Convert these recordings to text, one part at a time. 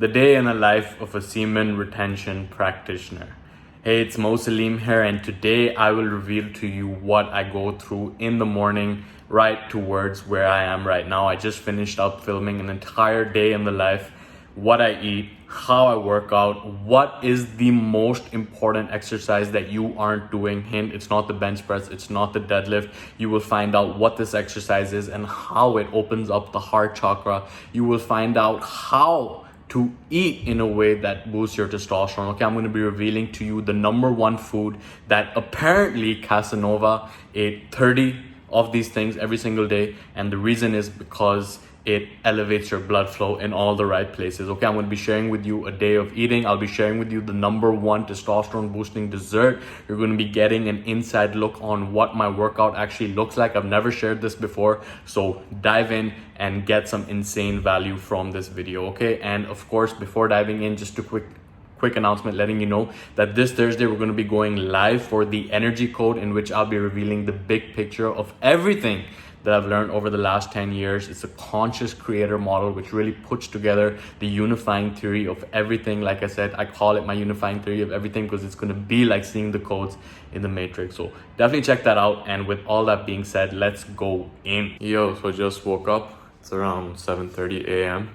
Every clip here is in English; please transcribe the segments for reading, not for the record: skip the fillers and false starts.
The day in the life of a semen retention practitioner. Hey, it's Mo Salim here, and today I will reveal to you what I go through in the morning right towards where I am right now. I just finished up filming an entire day in the life, what I eat, how I work out, what is the most important exercise that you aren't doing. Hint, it's not the bench press, it's not the deadlift. You will find out what this exercise is and how it opens up the heart chakra. You will find out how to eat in a way that boosts your testosterone. Okay, I'm going to be revealing to you the number one food that apparently Casanova ate 30 of these things every single day, and the reason is because it elevates your blood flow in all the right places. Okay, I'm going to be sharing with you a day of eating. I'll be sharing with you the number one testosterone boosting dessert. You're going to be getting an inside look on what my workout actually looks like. I've never shared this before, so dive in and get some insane value from this video. Okay, and of course, before diving in, just a quick announcement letting you know that this Thursday we're going to be going live for the energy code, in which I'll be revealing the big picture of everything that I've learned over the last 10 years. It's a conscious creator model which really puts together the unifying theory of everything. Like I said, I call it my unifying theory of everything because it's going to be like seeing the codes in the matrix. So definitely check that out. And with all that being said, let's go in. Yo, so I just woke up. It's around 7:30 a.m.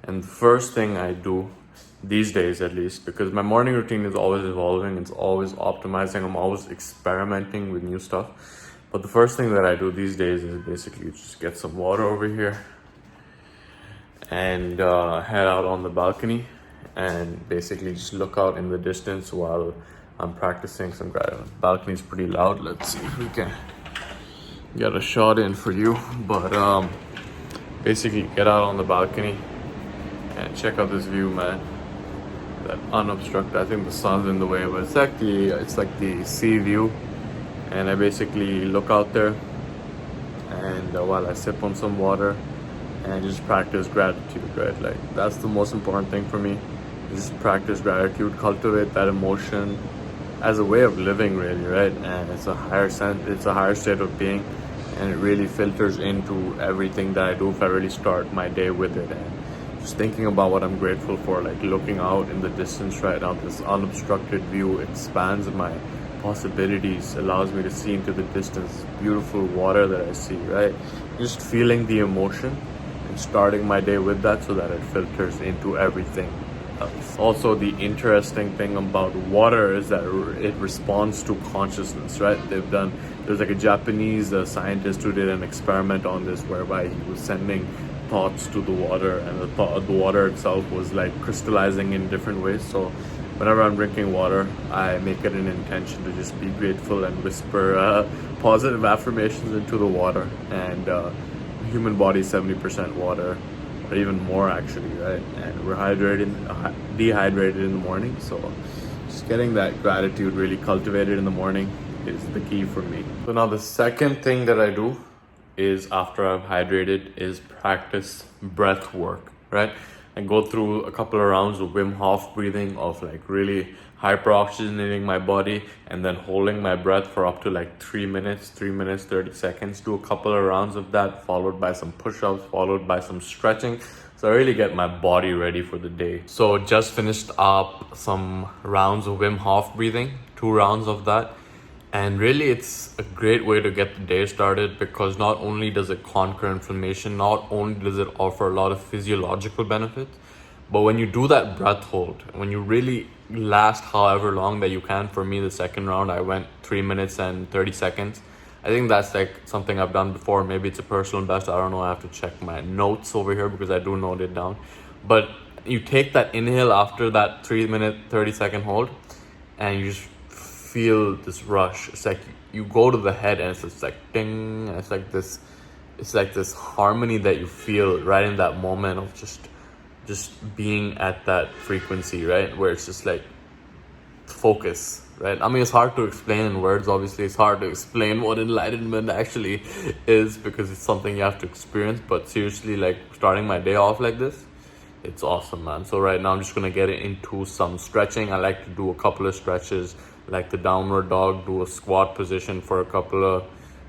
and the first thing I do these days, at least, because my morning routine is always evolving, it's always optimizing, I'm always experimenting with new stuff. But the first thing that I do these days is basically just get some water over here and head out on the balcony and basically just look out in the distance while I'm practicing some gratitude. The balcony is pretty loud. Let's see if we can get a shot in for you. But basically get out on the balcony and check out this view, man. That unobstructed, I think the sun's in the way, but it's like the sea view. And I basically look out there and while I sip on some water and just practice gratitude, right? Like, that's the most important thing for me. Just practice gratitude, cultivate that emotion as a way of living, really, right? And it's a higher state of being, and it really filters into everything that I do if I really start my day with it. And just thinking about what I'm grateful for, like looking out in the distance right now, this unobstructed view expands my possibilities, allows me to see into the distance, beautiful water that I see, right? Just feeling the emotion and starting my day with that so that it filters into everything else. Also, the interesting thing about water is that it responds to consciousness, right? There's like a Japanese scientist who did an experiment on this whereby he was sending thoughts to the water, and the water itself was like crystallizing in different ways. So whenever I'm drinking water, I make it an intention to just be grateful and whisper positive affirmations into the water. And human body is 70% water, or even more actually, right? And we're dehydrated in the morning. So just getting that gratitude really cultivated in the morning is the key for me. So now the second thing that I do is, after I've hydrated, is practice breath work, right? I go through a couple of rounds of Wim Hof breathing, of like really hyperoxygenating my body and then holding my breath for up to like 3 minutes, 30 seconds. Do a couple of rounds of that, followed by some push-ups, followed by some stretching. So I really get my body ready for the day. So just finished up some rounds of Wim Hof breathing, 2 rounds of that. And really, it's a great way to get the day started, because not only does it conquer inflammation, not only does it offer a lot of physiological benefits, but when you do that breath hold, when you really last however long that you can, for me, the second round, I went 3 minutes and 30 seconds. I think that's like something I've done before. Maybe it's a personal best. I don't know. I have to check my notes over here because I do note it down. But you take that inhale after that 3 minute, 30 second hold, and you just feel this rush. It's like you go to the head and it's just like ding, and it's like this harmony that you feel right in that moment of just being at that frequency, right? Where it's just like focus, right? I mean, it's hard to explain in words. Obviously, it's hard to explain what enlightenment actually is, because it's something you have to experience. But seriously, like starting my day off like this, it's awesome, man. So right now I'm just gonna get into some stretching. I like to do a couple of stretches, like the downward dog, do a squat position for a couple of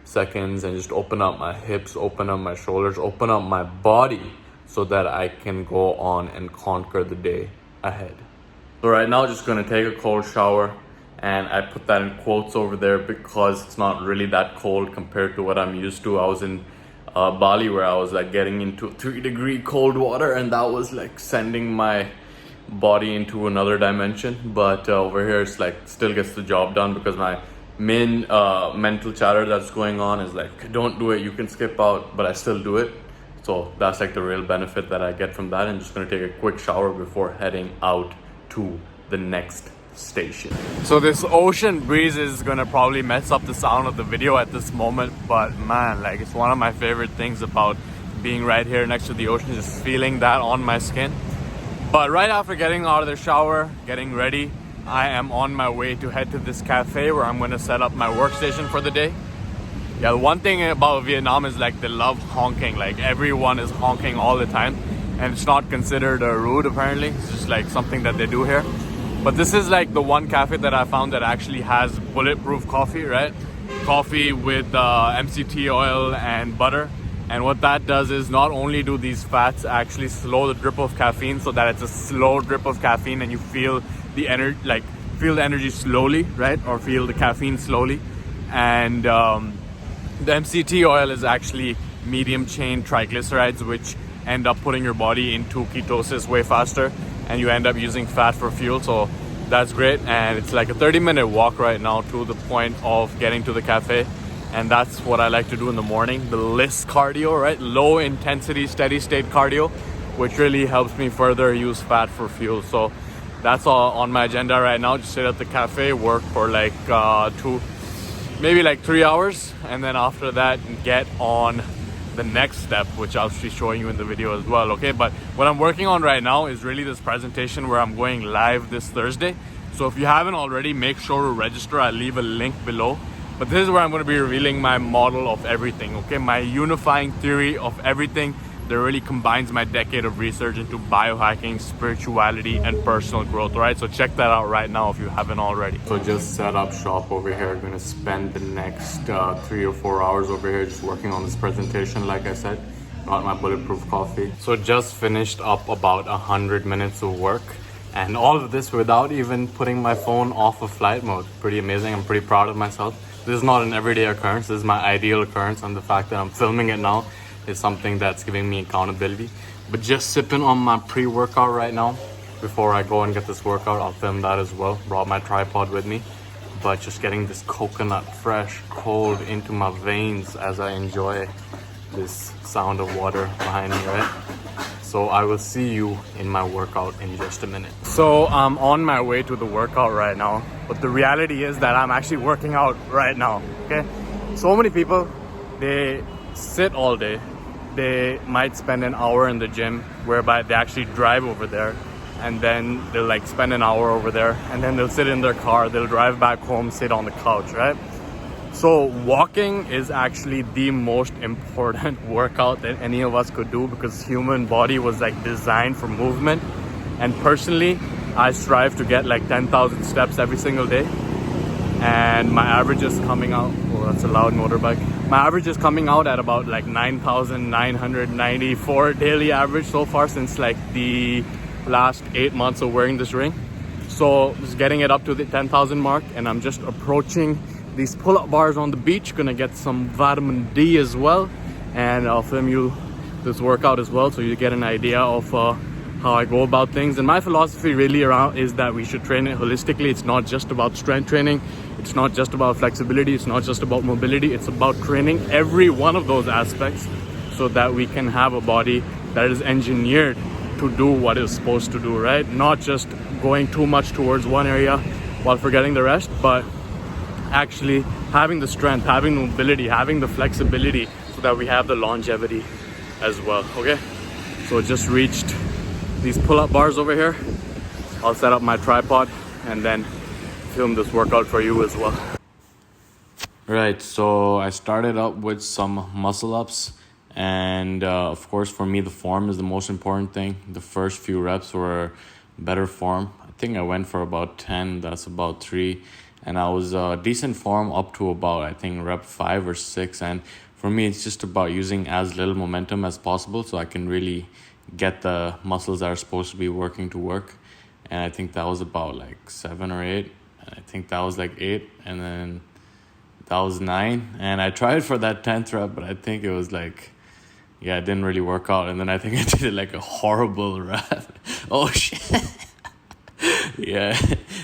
seconds and just open up my hips, open up my shoulders, open up my body so that I can go on and conquer the day ahead. So right now, just gonna take a cold shower, and I put that in quotes over there because it's not really that cold compared to what I'm used to. I was in Bali, where I was like getting into 3-degree cold water, and that was like sending my body into another dimension. But over here, it's like still gets the job done, because my main mental chatter that's going on is like, don't do it, you can skip out, but I still do it. So that's like the real benefit that I get from that. And just gonna take a quick shower before heading out to the next station. So this ocean breeze is gonna probably mess up the sound of the video at this moment, but man, like, it's one of my favorite things about being right here next to the ocean, just feeling that on my skin. But right after getting out of the shower, getting ready, I am on my way to head to this cafe where I'm gonna set up my workstation for the day. Yeah, the one thing about Vietnam is like they love honking. Like everyone is honking all the time, and it's not considered rude apparently. It's just like something that they do here. But this is like the one cafe that I found that actually has bulletproof coffee, right? Coffee with MCT oil and butter. And what that does is not only do these fats actually slow the drip of caffeine, so that it's a slow drip of caffeine and you feel the energy, like feel the energy slowly, right? Or feel the caffeine slowly. And the MCT oil is actually medium chain triglycerides, which end up putting your body into ketosis way faster, and you end up using fat for fuel. So that's great. And it's like a 30-minute walk right now to the point of getting to the cafe. And that's what I like to do in the morning, the LISS cardio, right? Low intensity, steady state cardio, which really helps me further use fat for fuel. So that's all on my agenda right now. Just sit at the cafe, work for like 3 hours, and then after that get on the next step, which I'll be showing you in the video as well. Okay, but what I'm working on right now is really this presentation where I'm going live this Thursday. So if you haven't already, make sure to register. I'll leave a link below. But this is where I'm going to be revealing my model of everything, okay? My unifying theory of everything that really combines my decade of research into biohacking, spirituality, and personal growth, right? So check that out right now if you haven't already. So just set up shop over here. I'm going to spend the next 3 or 4 hours over here just working on this presentation, like I said. Got my bulletproof coffee. So just finished up about 100 minutes of work. And all of this without even putting my phone off of flight mode. Pretty amazing. I'm pretty proud of myself. This is not an everyday occurrence. This is my ideal occurrence, and the fact that I'm filming it now is something that's giving me accountability. But just sipping on my pre-workout right now before I go and get this workout. I'll film that as well. Brought my tripod with me. But just getting this coconut fresh, cold into my veins as I enjoy this sound of water behind me, right? So I will see you in my workout in just a minute. So I'm on my way to the workout right now, but the reality is that I'm actually working out right now, okay? So many people, they sit all day. They might spend an hour in the gym, whereby they actually drive over there, and then they'll like spend an hour over there, and then they'll sit in their car, they'll drive back home, sit on the couch, right? So walking is actually the most important workout that any of us could do, because human body was like designed for movement. And personally, I strive to get like 10,000 steps every single day. And my average is coming out, oh, that's a loud motorbike. My average is coming out at about like 9,994 daily average so far since like the last 8 months of wearing this ring. So just getting it up to the 10,000 mark, and I'm just approaching these pull-up bars on the beach. Gonna get some vitamin D as well, and I'll film you this workout as well, so you get an idea of how I go about things. And my philosophy really around is that we should train it holistically. It's not just about strength training, it's not just about flexibility, it's not just about mobility. It's about training every one of those aspects so that we can have a body that is engineered to do what it's supposed to do, right? Not just going too much towards one area while forgetting the rest, but actually having the strength, having the mobility, having the flexibility, so that we have the longevity as well, okay? So just reached these pull-up bars over here. I'll set up my tripod and then film this workout for you as well. Right, so I started up with some muscle ups, and of course for me the form is the most important thing. The first few reps were better form. I think I went for about 10, that's about 3. And I was decent form up to about, I think, rep 5 or 6. And for me, it's just about using as little momentum as possible so I can really get the muscles that are supposed to be working to work. And I think that was about like 7 or 8. And I think that was like 8. And then that was 9. And I tried for that 10th rep, but I think it was like, yeah, it didn't really work out. And then I think I did like a horrible rep. Oh, shit. Yeah,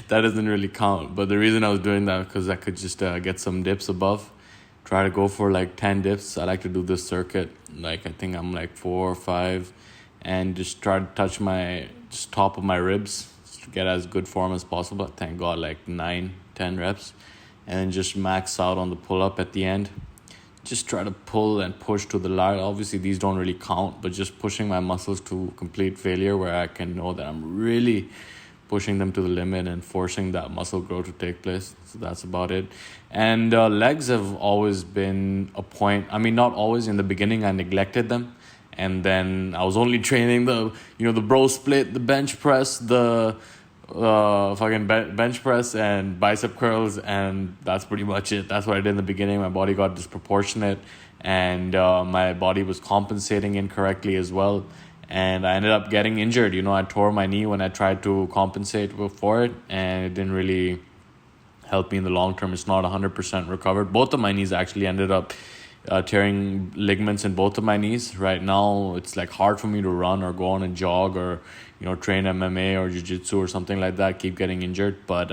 that doesn't really count. But the reason I was doing that because I could just get some dips above. Try to go for like 10 dips. I like to do this circuit. Like I think I'm like 4 or 5. And just try to touch my just top of my ribs to get as good form as possible. Thank God, like 9, 10 reps. And then just max out on the pull-up at the end. Just try to pull and push to the lat. Obviously, these don't really count. But just pushing my muscles to complete failure where I can know that I'm really pushing them to the limit and forcing that muscle growth to take place. So that's about it. And legs have always been a point. I mean, not always. In the beginning, I neglected them. And then I was only training the bro split, the bench press, the bench press and bicep curls. And that's pretty much it. That's what I did in the beginning. My body got disproportionate. And my body was compensating incorrectly as well. And I ended up getting injured. I tore my knee when I tried to compensate for it. And it didn't really help me in the long term. It's not 100% recovered. Both of my knees actually ended up tearing ligaments in both of my knees. Right now, it's like hard for me to run or go on a jog or, train MMA or jiu-jitsu or something like that. Keep getting injured. But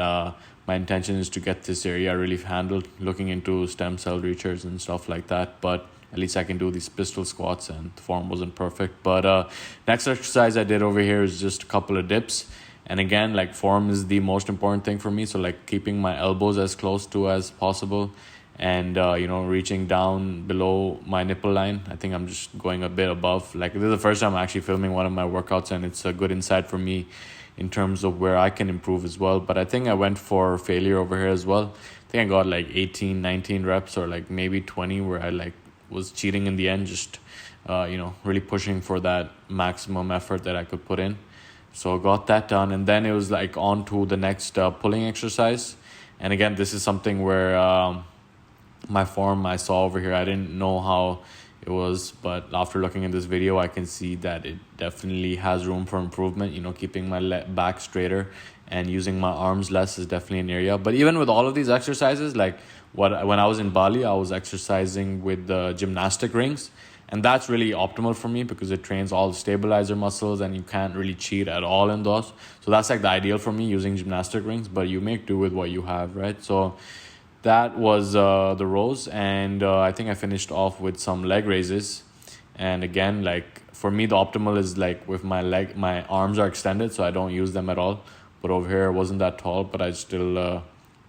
my intention is to get this area really handled, looking into stem cell research and stuff like that. But at least I can do these pistol squats, and the form wasn't perfect. But next exercise I did over here is just a couple of dips. And again, like form is the most important thing for me. So like keeping my elbows as close to as possible and, reaching down below my nipple line. I think I'm just going a bit above. Like this is the first time I'm actually filming one of my workouts, and it's a good insight for me in terms of where I can improve as well. But I think I went for failure over here as well. I think I got like 18, 19 reps or like maybe 20 where I like was cheating in the end, just really pushing for that maximum effort that I could put in. So got that done, and then it was like on to the next pulling exercise. And again, this is something where my form I saw over here, I didn't know how it was, but after looking at this video, I can see that it definitely has room for improvement. Keeping my back straighter and using my arms less is definitely an area. But even with all of these exercises, like when I was in Bali, I was exercising with the gymnastic rings, and that's really optimal for me because it trains all the stabilizer muscles and you can't really cheat at all in those. So that's like the ideal for me, using gymnastic rings, but you make do with what you have, right? So that was the rows, and I think I finished off with some leg raises. And again, like for me, the optimal is like with my arms are extended, so I don't use them at all. But over here, it wasn't that tall, but I still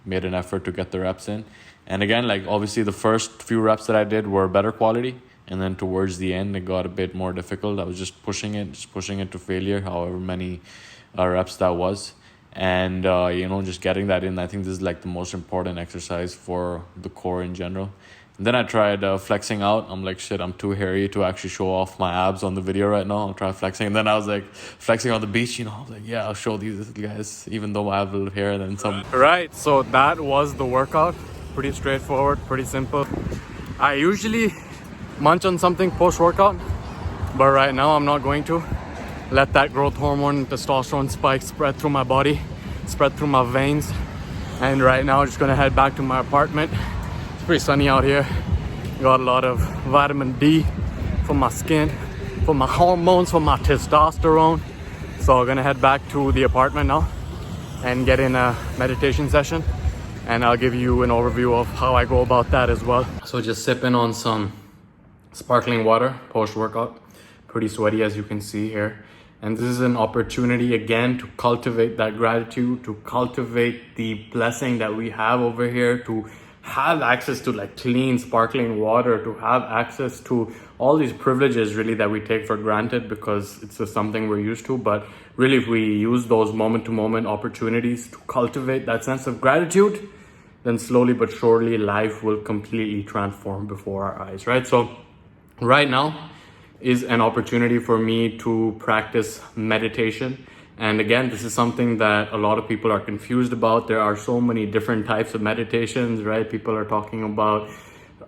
made an effort to get the reps in. And again, like obviously the first few reps that I did were better quality. And then towards the end, it got a bit more difficult. I was just pushing it to failure, however many reps that was. And, just getting that in. I think this is like the most important exercise for the core in general. And then I tried flexing out. I'm like, shit, I'm too hairy to actually show off my abs on the video right now. I'll try flexing. And then I was like flexing on the beach, I was like, yeah, I'll show these guys, even though I have a little hair and then some. Right, so that was the workout. Pretty straightforward, pretty simple. I usually munch on something post-workout, but right now I'm not going to. Let that growth hormone, testosterone spike spread through my body, spread through my veins. And right now I'm just gonna head back to my apartment. It's pretty sunny out here. Got a lot of vitamin D for my skin, for my hormones, for my testosterone. So I'm gonna head back to the apartment now and get in a meditation session. And I'll give you an overview of how I go about that as well. So just sipping on some sparkling water post-workout. Pretty sweaty as you can see here. And this is an opportunity again to cultivate that gratitude, to cultivate the blessing that we have over here, to have access to like clean, sparkling water, to have access to all these privileges really that we take for granted because it's just something we're used to. But really, if we use those moment-to-moment opportunities to cultivate that sense of gratitude, then slowly but surely life will completely transform before our eyes, right? So right now is an opportunity for me to practice meditation. And again, this is something that a lot of people are confused about. There are so many different types of meditations, right? People are talking about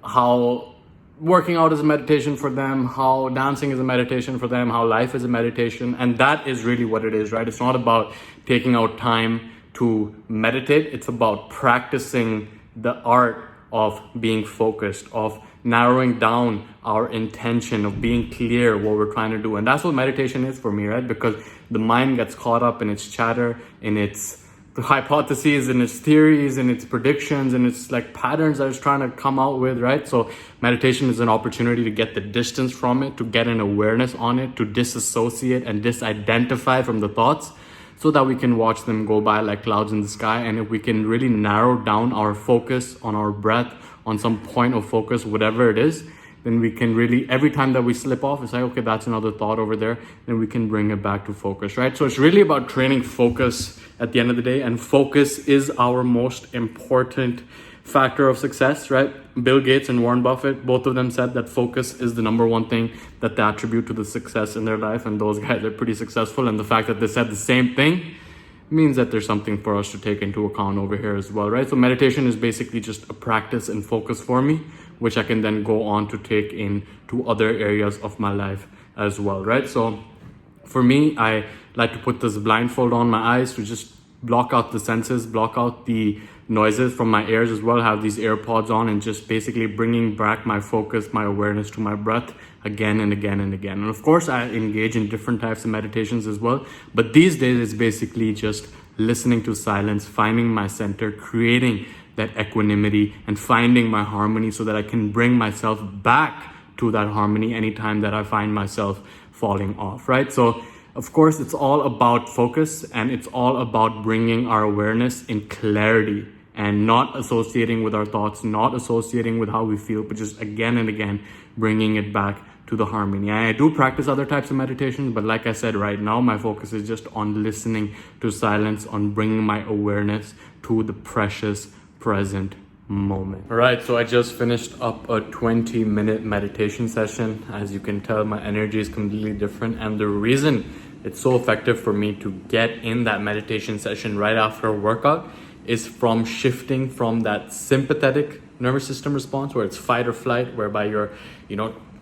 how working out is a meditation for them, how dancing is a meditation for them, how life is a meditation. And that is really what it is, right? It's not about taking out time to meditate. It's about practicing the art of being focused, of narrowing down our intention, of being clear what we're trying to do. And that's what meditation is for me, right? Because the mind gets caught up in its chatter, in its hypotheses, in its theories, in its predictions, and its like patterns that it's trying to come out with, right? So meditation is an opportunity to get the distance from it, to get an awareness on it, to disassociate and disidentify from the thoughts, so that we can watch them go by like clouds in the sky. And if we can really narrow down our focus on our breath, on some point of focus, whatever it is, then we can really, every time that we slip off, it's like, okay, that's another thought over there, then we can bring it back to focus, right? So it's really about training focus at the end of the day, and focus is our most important factor of success, right? Bill Gates and Warren Buffett, both of them said that focus is the number one thing that they attribute to the success in their life, and those guys are pretty successful. And the fact that they said the same thing means that there's something for us to take into account over here as well, right? So meditation is basically just a practice and focus for me, which I can then go on to take into other areas of my life as well, right? So for me, I like to put this blindfold on my eyes to just block out the senses, block out the noises from my ears as well, have these AirPods on, and just basically bringing back my focus, my awareness to my breath again and again and again. And of course, I engage in different types of meditations as well. But these days, it's basically just listening to silence, finding my center, creating that equanimity, and finding my harmony so that I can bring myself back to that harmony anytime that I find myself falling off, right? So of course, it's all about focus, and it's all about bringing our awareness in clarity and not associating with our thoughts, not associating with how we feel, but just again and again bringing it back to the harmony. And I do practice other types of meditations, but like I said, right now my focus is just on listening to silence, on bringing my awareness to the precious present moment. All right, so I just finished up a 20-minute meditation session. As you can tell, my energy is completely different, and the reason it's so effective for me to get in that meditation session right after a workout is from shifting from that sympathetic nervous system response where it's fight or flight, whereby you're,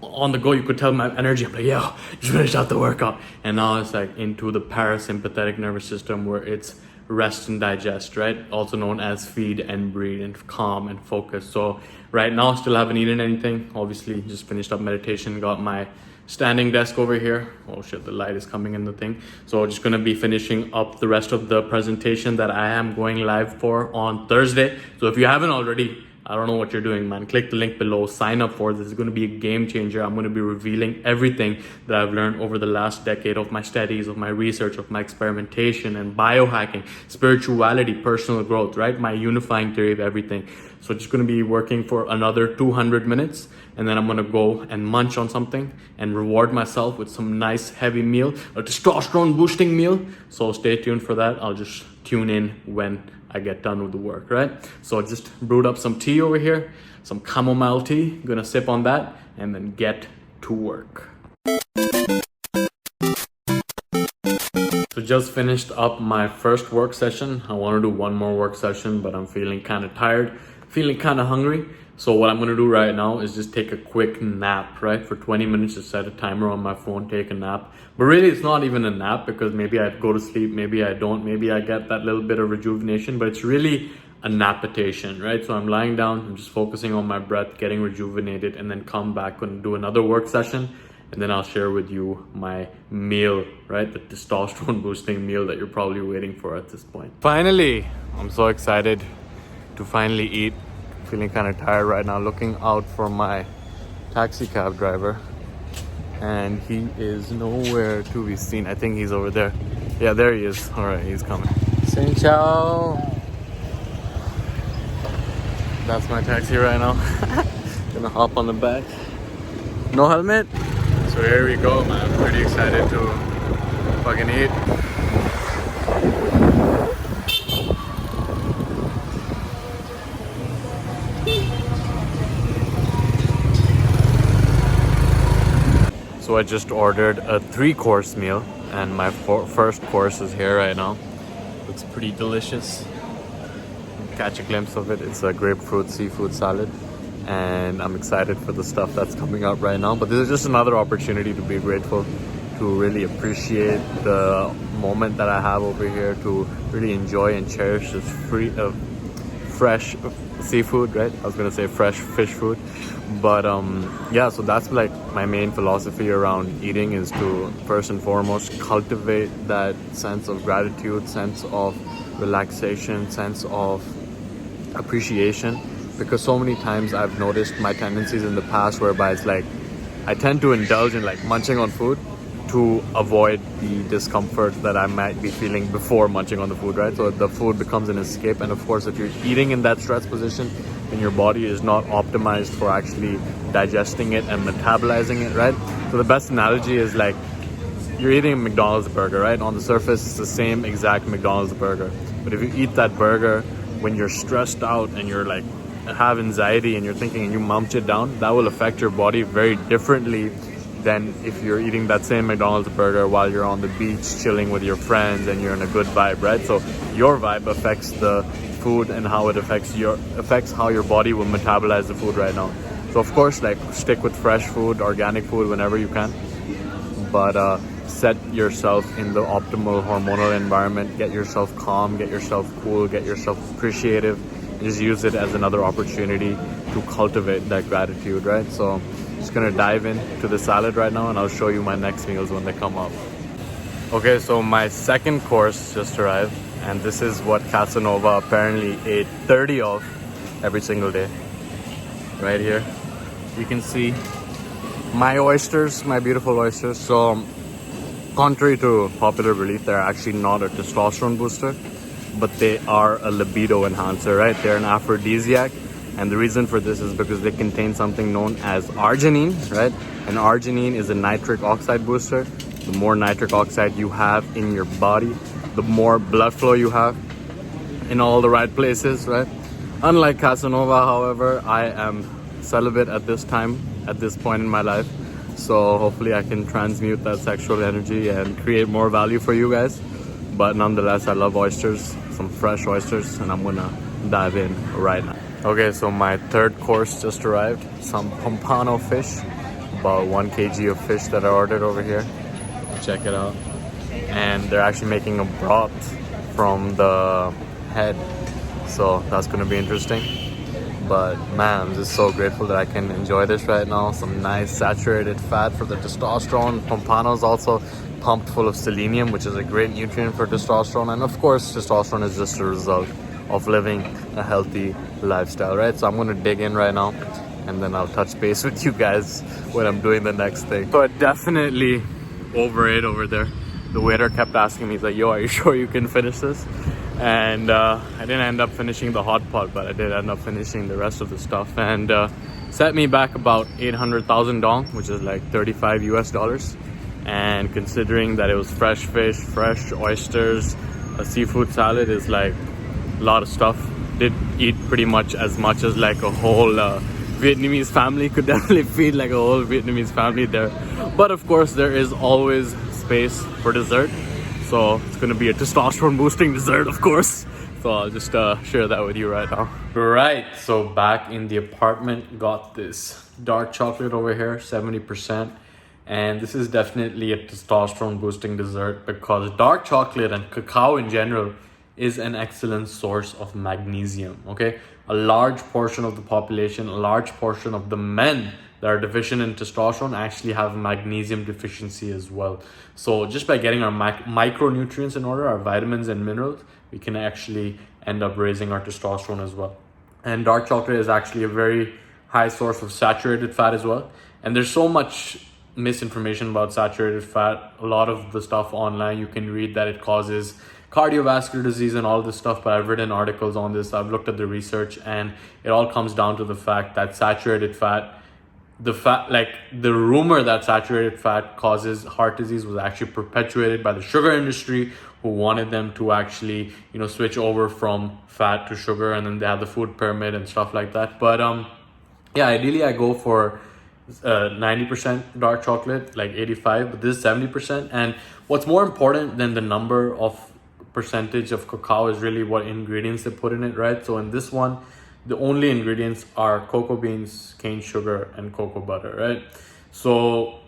on the go. You could tell my energy, I'm like, yo, just finished out the workout. And now it's like into the parasympathetic nervous system where it's rest and digest, right? Also known as feed and breathe, and calm and focus. So right now, still haven't eaten anything. Obviously, just finished up meditation, got my standing desk over here. Oh shit, the light is coming in the thing. So just gonna be finishing up the rest of the presentation that I am going live for on Thursday. So if you haven't already, I don't know what you're doing, man. Click the link below, sign up for this. It's going to be a game changer. I'm going to be revealing everything that I've learned over the last decade of my studies, of my research, of my experimentation and biohacking, spirituality, personal growth, right? My unifying theory of everything. So just going to be working for another 200 minutes, and then I'm going to go and munch on something and reward myself with some nice heavy meal, a testosterone boosting meal. So stay tuned for that. I'll just tune in when I get done with the work, right? So I just brewed up some tea over here, some chamomile tea. Gonna sip on that and then get to work. So just finished up my first work session. I want to do one more work session, but I'm feeling kind of tired, feeling kind of hungry. So what I'm going to do right now is just take a quick nap, right? For 20 minutes, just set a timer on my phone, take a nap. But really, it's not even a nap, because maybe I go to sleep, maybe I don't, maybe I get that little bit of rejuvenation, but it's really a napitation, right? So I'm lying down, I'm just focusing on my breath, getting rejuvenated, and then come back and do another work session. And then I'll share with you my meal, right? The testosterone boosting meal that you're probably waiting for at this point. Finally, I'm so excited to finally eat. Feeling kind of tired right now, looking out for my taxi cab driver, and he is nowhere to be seen. I think he's over there. Yeah, there he is. All right, he's coming. Xin chào. That's my taxi right now. Gonna hop on the back. No helmet. So here we go, man. I'm pretty excited to fucking eat. So I just ordered a 3-course meal, and my first course is here right now. Looks pretty delicious. Catch a glimpse of it. It's a grapefruit seafood salad. and I'm excited for the stuff that's coming up right now. But this is just another opportunity to be grateful, to really appreciate the moment that I have over here, to really enjoy and cherish this fresh seafood, right? I was gonna say fresh fish food, but yeah, so that's like my main philosophy around eating, is to first and foremost cultivate that sense of gratitude, sense of relaxation, sense of appreciation, because so many times I've noticed my tendencies in the past whereby it's like I tend to indulge in like munching on food to avoid the discomfort that I might be feeling before munching on the food, right? So the food becomes an escape, and of course if you're eating in that stress position and your body is not optimized for actually digesting it and metabolizing it, right? So the best analogy is like you're eating a McDonald's burger, right? On the surface it's the same exact McDonald's burger, but if you eat that burger when you're stressed out and you're like have anxiety and you're thinking and you munch it down, that will affect your body very differently than if you're eating that same McDonald's burger while you're on the beach chilling with your friends and you're in a good vibe, right? So your vibe affects the food and how it affects how your body will metabolize the food right now. So of course, like, stick with fresh food, organic food whenever you can, but set yourself in the optimal hormonal environment, get yourself calm, get yourself cool, get yourself appreciative. Just use it as another opportunity to cultivate that gratitude, right? So just gonna dive into the salad right now, and I'll show you my next meals when they come up. Okay, so my second course just arrived, and this is what Casanova apparently ate 30 of every single day. Right here, you can see my oysters, my beautiful oysters. So contrary to popular belief, they're actually not a testosterone booster, but they are a libido enhancer, right? They're an aphrodisiac. And the reason for this is because they contain something known as arginine, right? And arginine is a nitric oxide booster. The more nitric oxide you have in your body, the more blood flow you have in all the right places, right? Unlike Casanova, however, I am celibate at this time, at this point in my life. So hopefully I can transmute that sexual energy and create more value for you guys. But nonetheless, I love oysters, some fresh oysters, and I'm gonna dive in right now. Okay, so my third course just arrived. Some pompano fish, about 1 kg of fish that I ordered over here. Check it out. And they're actually making a broth from the head, so that's gonna be interesting. But man, I'm just so grateful that I can enjoy this right now. Some nice saturated fat for the testosterone. Pompano is also pumped full of selenium, which is a great nutrient for testosterone. And of course, testosterone is just a result of living a healthy lifestyle, right? So I'm gonna dig in right now, and then I'll touch base with you guys when I'm doing the next thing. So I definitely overate over there. The waiter kept asking me, he's like, yo, are you sure you can finish this? And I didn't end up finishing the hot pot, but I did end up finishing the rest of the stuff, and set me back about 800,000 dong, which is like 35 US dollars. And considering that it was fresh fish, fresh oysters, a seafood salad is like a lot of stuff. Did eat pretty much as like a whole Vietnamese family could definitely feed like a whole Vietnamese family there. But of course, there is always space for dessert. So it's gonna be a testosterone boosting dessert, of course. So I'll just share that with you right now. Right, so back in the apartment, got this dark chocolate over here, 70%. And this is definitely a testosterone boosting dessert because dark chocolate and cacao in general is an excellent source of magnesium, okay? A large portion of the population, a large portion of the men that are deficient in testosterone actually have magnesium deficiency as well. So just by getting our micronutrients in order, our vitamins and minerals, we can actually end up raising our testosterone as well. And dark chocolate is actually a very high source of saturated fat as well. And there's so much misinformation about saturated fat. A lot of the stuff online, you can read that it causes cardiovascular disease and all this stuff, but I've written articles on this. I've looked at the research, and it all comes down to the fact that saturated fat, the rumor that saturated fat causes heart disease was actually perpetuated by the sugar industry, who wanted them to actually, switch over from fat to sugar, and then they have the food pyramid and stuff like that. But yeah, ideally I go for 90% dark chocolate, like 85, but this is 70%. And what's more important than the number of percentage of cacao is really what ingredients they put in it, right? So in this one, the only ingredients are cocoa beans, cane sugar, and cocoa butter, right? So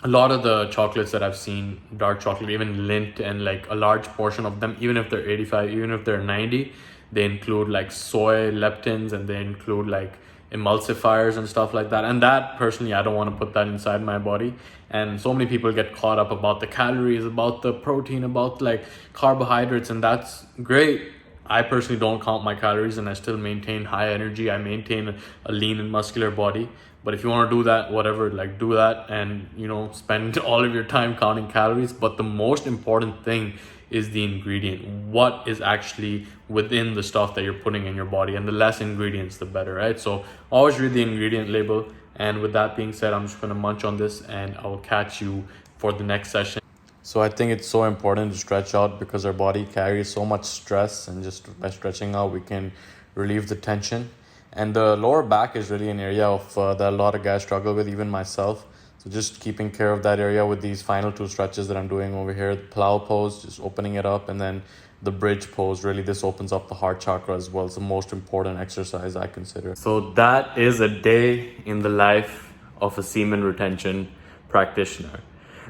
a lot of the chocolates that I've seen, dark chocolate, even Lindt, and like a large portion of them, even if they're 85, even if they're 90, they include like soy leptins, and they include like emulsifiers and stuff like that. And that personally, I don't want to put that inside my body. And so many people get caught up about the calories, about the protein, about like carbohydrates, and that's great. I personally don't count my calories, and I still maintain high energy. I maintain a lean and muscular body. But if you want to do that, whatever, like do that, and spend all of your time counting calories. But the most important thing is the ingredient. What is actually within the stuff that you're putting in your body, and the less ingredients, the better, right? So always read the ingredient label. And with that being said, I'm just going to munch on this, and I will catch you for the next session. So I think it's so important to stretch out, because our body carries so much stress, and just by stretching out, we can relieve the tension. And the lower back is really an area of that a lot of guys struggle with, even myself. So just keeping care of that area with these final 2 stretches that I'm doing over here. The plow pose, just opening it up, and then the bridge pose, really this opens up the heart chakra as well. It's the most important exercise I consider. So that is a day in the life of a semen retention practitioner.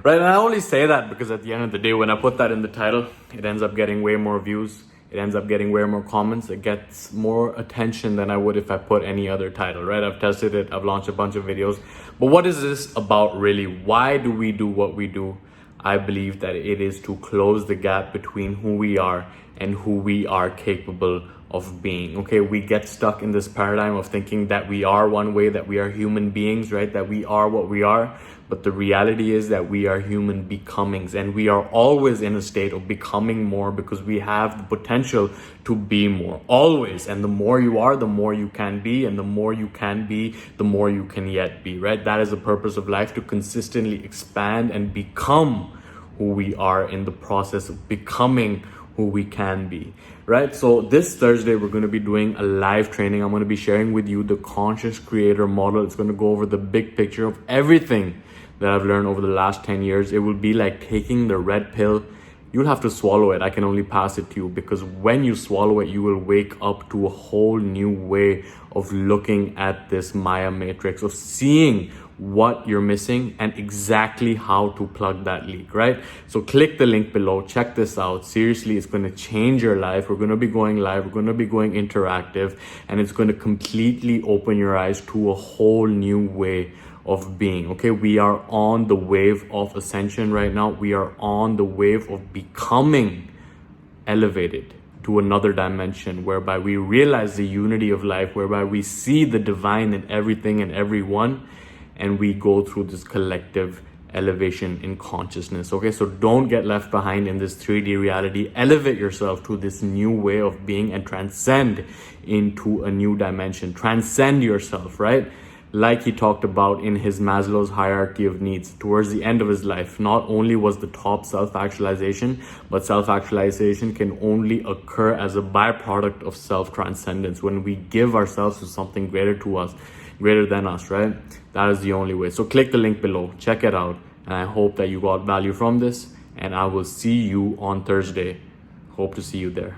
Right, and I only say that because at the end of the day, when I put that in the title, it ends up getting way more views. It ends up getting way more comments. It gets more attention than I would if I put any other title, right? I've tested it. I've launched a bunch of videos. But what is this about really? Why do we do what we do? I believe that it is to close the gap between who we are and who we are capable of being. Okay, we get stuck in this paradigm of thinking that we are one way, that we are human beings, right? That we are what we are. But the reality is that we are human becomings, and we are always in a state of becoming more, because we have the potential to be more, always. And the more you are, the more you can be, and the more you can be, the more you can yet be, right? That is the purpose of life, to consistently expand and become who we are in the process of becoming who we can be, right? So this Thursday, we're going to be doing a live training. I'm going to be sharing with you the conscious creator model. It's going to go over the big picture of everything that I've learned over the last 10 years. It will be like taking the red pill. You'll have to swallow it. I can only pass it to you, because when you swallow it, you will wake up to a whole new way of looking at this Maya matrix, of seeing what you're missing and exactly how to plug that leak, right? So click the link below, check this out. Seriously, it's going to change your life. We're going to be going live, we're going to be going interactive, and it's going to completely open your eyes to a whole new way of being. Okay, we are on the wave of ascension right now. We are on the wave of becoming elevated to another dimension, whereby we realize the unity of life, whereby we see the divine in everything and everyone, and we go through this collective elevation in consciousness. Okay, so don't get left behind in this 3D reality. Elevate yourself to this new way of being and transcend into a new dimension. Transcend yourself, right? Like he talked about in his Maslow's hierarchy of needs, towards the end of his life, not only was the top self-actualization, but self-actualization can only occur as a byproduct of self-transcendence, when we give ourselves to something greater than us, right? That is the only way. So click the link below, check it out, and I hope that you got value from this, and I will see you on Thursday. Hope to see you there.